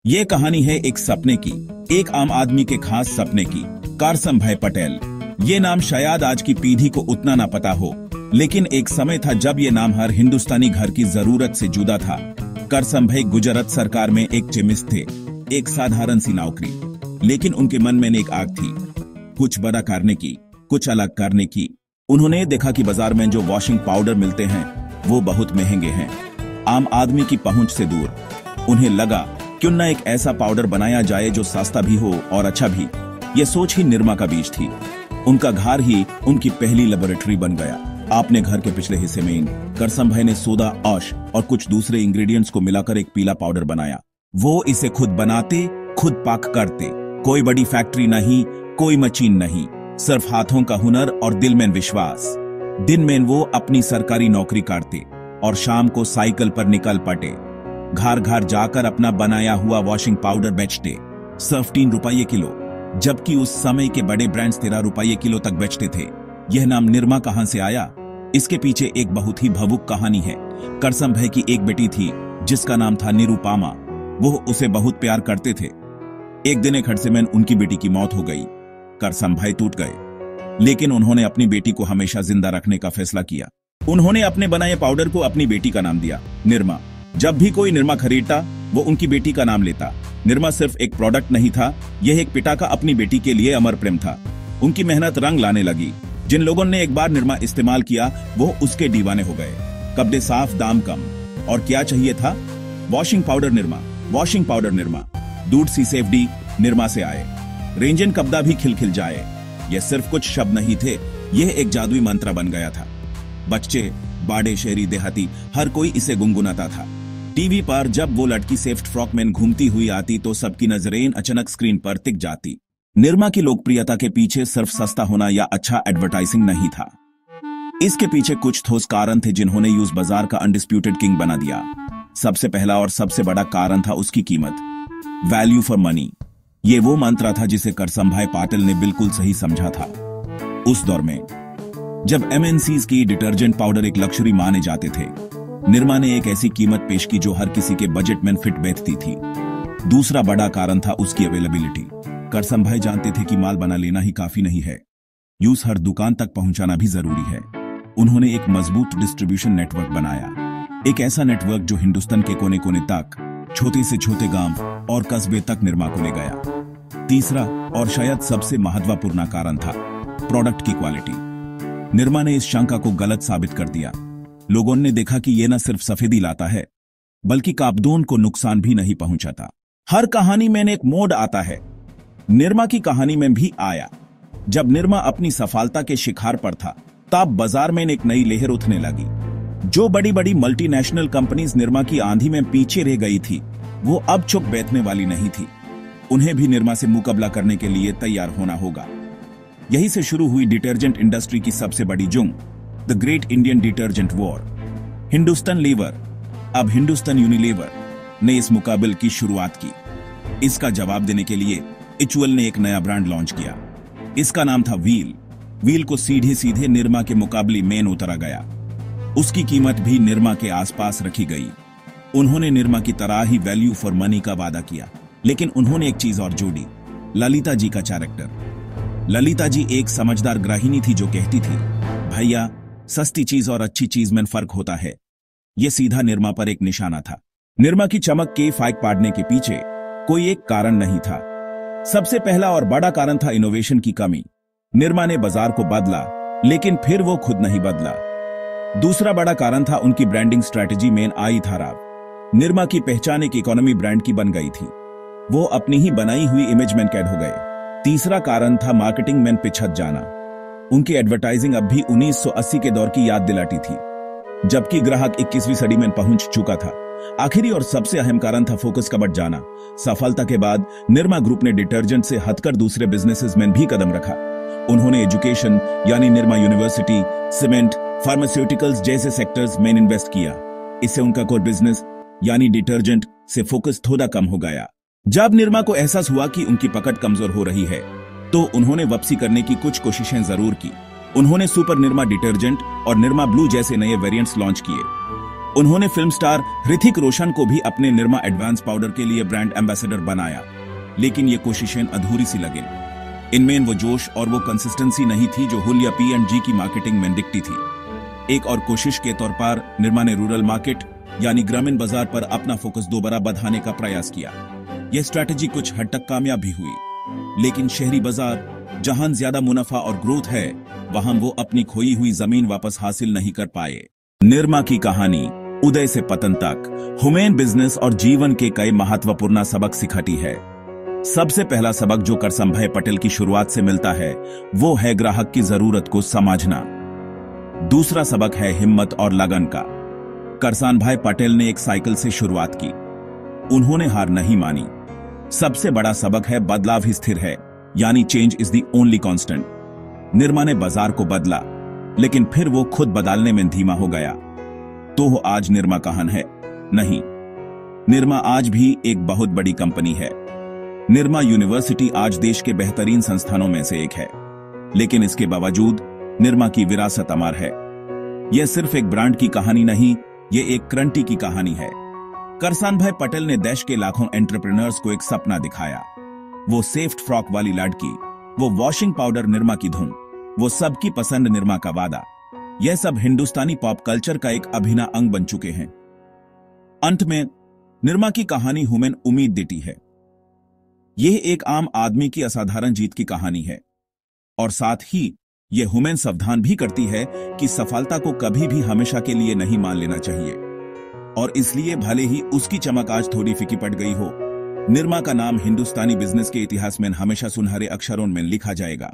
ये कहानी है एक सपने की, एक आम आदमी के खास सपने की। करसनभाई पटेल। ये नाम शायद आज की पीढ़ी को उतना ना पता हो, लेकिन एक समय था जब ये नाम हर हिंदुस्तानी घर की जरूरत से जुदा था। करसनभाई गुजरात सरकार में एक चिमिस्ट थे, एक साधारण सी नौकरी, लेकिन उनके मन में एक आग थी, कुछ बड़ा करने की, कुछ अलग करने की। उन्होंने देखा कि बाजार में जो वॉशिंग पाउडर मिलते हैं वो बहुत महंगे हैं, आम आदमी की पहुंच से दूर। उन्हें लगा क्यों न एक ऐसा पाउडर बनाया जाए जो सस्ता भी हो और अच्छा भी। ये सोच ही निरमा का बीज थी। उनका घर ही उनकी पहली लेबोरेटरी बन गया। आपने घर के पिछले हिस्से में करसनभाई ने सोडा, ऑश और कुछ दूसरे इंग्रेडिएंट्स को मिलाकर एक पीला पाउडर बनाया। वो इसे खुद बनाते, खुद पाक करते। कोई बड़ी फैक्ट्री नहीं, कोई मशीन नहीं, सिर्फ हाथों का हुनर और दिल में विश्वास। दिन में वो अपनी सरकारी नौकरी करते और शाम को साइकिल पर निकल पड़े। घर घर जाकर अपना बनाया हुआ वॉशिंग पाउडर बेचते, सिर्फ 3 रुपये किलो, जबकि उस समय के बड़े ब्रांड्स 13 रुपये किलो तक बेचते थे। यह नाम निरमा कहां से आया? इसके पीछे एक बहुत ही भावुक कहानी है। करसनभाई की एक बेटी थी जिसका नाम था निरुपमा। वो उसे बहुत प्यार करते थे। एक दिन एक हादसे में उनकी बेटी की मौत हो गई। करसनभाई टूट गए, लेकिन उन्होंने अपनी बेटी को हमेशा जिंदा रखने का फैसला किया। उन्होंने अपने बनाए पाउडर को अपनी बेटी का नाम दिया, निरमा। जब भी कोई निरमा खरीदता वो उनकी बेटी का नाम लेता। निरमा सिर्फ एक प्रोडक्ट नहीं था, यह एक पिता का अपनी बेटी के लिए अमर प्रेम था। उनकी मेहनत रंग लाने लगी। जिन लोगों ने एक बार निरमा इस्तेमाल किया वो उसके दीवाने हो गए। कपड़े साफ, दाम कम, और क्या चाहिए था? Washing powder Nirma, washing powder Nirma. दूध सी सेफ्टी निरमा से आए, रेंजन कपड़ा भी खिलखिल जाए। यह सिर्फ कुछ शब्द नहीं थे, यह एक जादुई मंत्र बन गया था। बच्चे, बड़े, शहरी, देहाती, हर कोई इसे गुनगुनाता था। टीवी पर जब वो लड़की सेफ्ट फ्रॉक में घूमती हुई आती तो सबकी नजरें अचानक स्क्रीन पर टिक जाती। निरमा की लोकप्रियता के पीछे सिर्फ सस्ता होना या अच्छा एडवर्टाइजिंग नहीं था। इसके पीछे कुछ ठोस कारण थे जिन्होंने यूज बाजार का अनडिस्प्यूटेड किंग बना दिया। सबसे पहला और सबसे बड़ा कारण था उसकी कीमत, वैल्यू फॉर मनी। ये वो मंत्र था जिसे करसनभाई पटेल ने बिल्कुल सही समझा था। उस दौर में जब एमएनसीज की डिटर्जेंट पाउडर एक लक्जरी माने जाते थे, निरमा ने एक ऐसी कीमत पेश की जो हर किसी के बजट में फिट बैठती थी। दूसरा बड़ा कारण था उसकी अवेलेबिलिटी। करसनभाई जानते थे कि माल बना लेना ही काफी नहीं है, यूज हर दुकान तक पहुंचाना भी जरूरी है। उन्होंने एक मजबूत डिस्ट्रीब्यूशन नेटवर्क बनाया, एक ऐसा नेटवर्क जो हिंदुस्तान के कोने कोने तक, छोटे से छोटे गांव और कस्बे तक निरमा को ले गया। तीसरा और शायद सबसे महत्वपूर्ण कारण था प्रोडक्ट की क्वालिटी। निरमा ने इस शंका को गलत साबित कर दिया। लोगों ने देखा कि यह न सिर्फ सफेदी लाता है, बल्कि काबदोन को नुकसान भी नहीं पहुंचाता। हर कहानी में एक मोड़ आता है। निरमा की कहानी में भी आया। जब निरमा अपनी सफलता के शिखर पर था, तब बाजार में एक नई लहर उठने लगी। जो बड़ी बड़ी मल्टीनेशनल कंपनीज निरमा की आंधी में पीछे रह गई थी, वो अब चुप बैठने वाली नहीं थी। उन्हें भी निरमा से मुकाबला करने के लिए तैयार होना होगा। यही से शुरू हुई डिटर्जेंट इंडस्ट्री की सबसे बड़ी जंग, the great Indian detergent war. Hindustan Lever, अब हिंदुस्तान यूनिलीवर, ने इस मुकाबले की शुरुआत की। इसका जवाब देने के लिए इचुअल ने एक नया ब्रांड लॉन्च किया। इसका नाम था व्हील। व्हील को सीधे सीधे निरमा के मुकाबले में उतारा गया। उसकी कीमत भी निरमा के आसपास रखी गई। उन्होंने निरमा की तरह ही वैल्यू फॉर मनी का वादा किया, लेकिन उन्होंने एक चीज और जोड़ी, ललिता जी का कैरेक्टर। ललिता जी एक समझदार गृहिणी थी जो कहती थी, भैया, सस्ती चीज और अच्छी चीज में फर्क होता है। यह सीधा निरमा पर एक निशाना था। निरमा की चमक के फाइक पाड़ने के पीछे कोई एक कारण नहीं था। सबसे पहला और बड़ा कारण था इनोवेशन की कमी। निरमा ने बाजार को बदला, लेकिन फिर वो खुद नहीं बदला। दूसरा बड़ा कारण था उनकी ब्रांडिंग स्ट्रेटेजी में आई खराब। निरमा की पहचान एक इकोनॉमी ब्रांड की बन गई थी। वो अपनी ही बनाई हुई इमेज में कैद हो गए। तीसरा कारण था मार्केटिंग में पिछड़ जाना। उनकी एडवर्टाइजिंग अब भी 1980 के दौर की याद दिलाती थी, जबकि ग्राहक 21वीं सदी में पहुंच चुका था। आखिरी और सबसे अहम कारण था फोकस का बढ़ जाना। सफलता के बाद निरमा ग्रुप ने डिटर्जेंट से हटकर दूसरे बिजनेसेस में भी कदम रखा। उन्होंने एजुकेशन यानी निरमा यूनिवर्सिटी, सीमेंट, फार्मास्यूटिकल्स जैसे सेक्टर्स में इन्वेस्ट किया। इससे उनका कोर बिजनेस यानी डिटर्जेंट से फोकस थोड़ा कम हो गया। जब निरमा को एहसास हुआ कि उनकी पकड़ कमजोर हो रही है, तो उन्होंने वापसी करने की कुछ कोशिशें जरूर की। उन्होंने सुपर निरमा डिटर्जेंट और निरमा ब्लू जैसे नए वेरिएंट्स लॉन्च किए। उन्होंने फिल्म स्टार ऋतिक रोशन को भी अपने निरमा एडवांस पाउडर के लिए ब्रांड एम्बेसडर बनाया, लेकिन ये कोशिशें अधूरी सी लगे। इनमें वो जोश और वो कंसिस्टेंसी नहीं थी जो हुल या P&G की मार्केटिंग में दिखती थी। एक और कोशिश के तौर पर निरमा ने रूरल मार्केट यानी ग्रामीण बाजार पर अपना फोकस दोबारा बढ़ाने का प्रयास किया। यह स्ट्रैटेजी कुछ हद तक कामयाब भी हुई, लेकिन शहरी बाजार जहां ज्यादा मुनाफा और ग्रोथ है, वहां वो अपनी खोई हुई जमीन वापस हासिल नहीं कर पाए। निरमा की कहानी उदय से पतन तक हुमैन बिजनेस और जीवन के कई महत्वपूर्ण सबक सिखाती है। सबसे पहला सबक जो करसनभाई पटेल की शुरुआत से मिलता है वो है ग्राहक की जरूरत को समझना। दूसरा सबक है हिम्मत और लगन का। करसनभाई पटेल ने एक साइकिल से शुरुआत की, उन्होंने हार नहीं मानी। सबसे बड़ा सबक है बदलाव ही स्थिर है, यानी change is the only constant. Nirma ने बाजार को बदला, लेकिन फिर वो खुद बदलने में धीमा हो गया। तो आज निरमा कहां है? नहीं, निरमा आज भी एक बहुत बड़ी कंपनी है। निरमा यूनिवर्सिटी आज देश के बेहतरीन संस्थानों में से एक है, लेकिन इसके बावजूद निरमा की विरासत अमर है। यह सिर्फ एक ब्रांड की कहानी नहीं, यह एक क्रांति की कहानी है। करसनभाई पटेल ने देश के लाखों एंटरप्रेन्योर्स को एक सपना दिखाया। वो सेफ्ट फ्रॉक वाली लड़की, वो वॉशिंग पाउडर निरमा की धुन, वो सबकी पसंद निरमा का वादा, यह सब हिंदुस्तानी पॉप कल्चर का एक अभिन्न अंग बन चुके हैं। अंत में निरमा की कहानी हुमैन उम्मीद देती है। यह एक आम आदमी की असाधारण जीत की कहानी है, और साथ ही यह हुमैन सावधान भी करती है कि सफलता को कभी भी हमेशा के लिए नहीं मान लेना चाहिए। और इसलिए भले ही उसकी चमक आज थोड़ी फीकी पड़ गई हो, निरमा का नाम हिंदुस्तानी बिजनेस के इतिहास में हमेशा सुनहरे अक्षरों में लिखा जाएगा।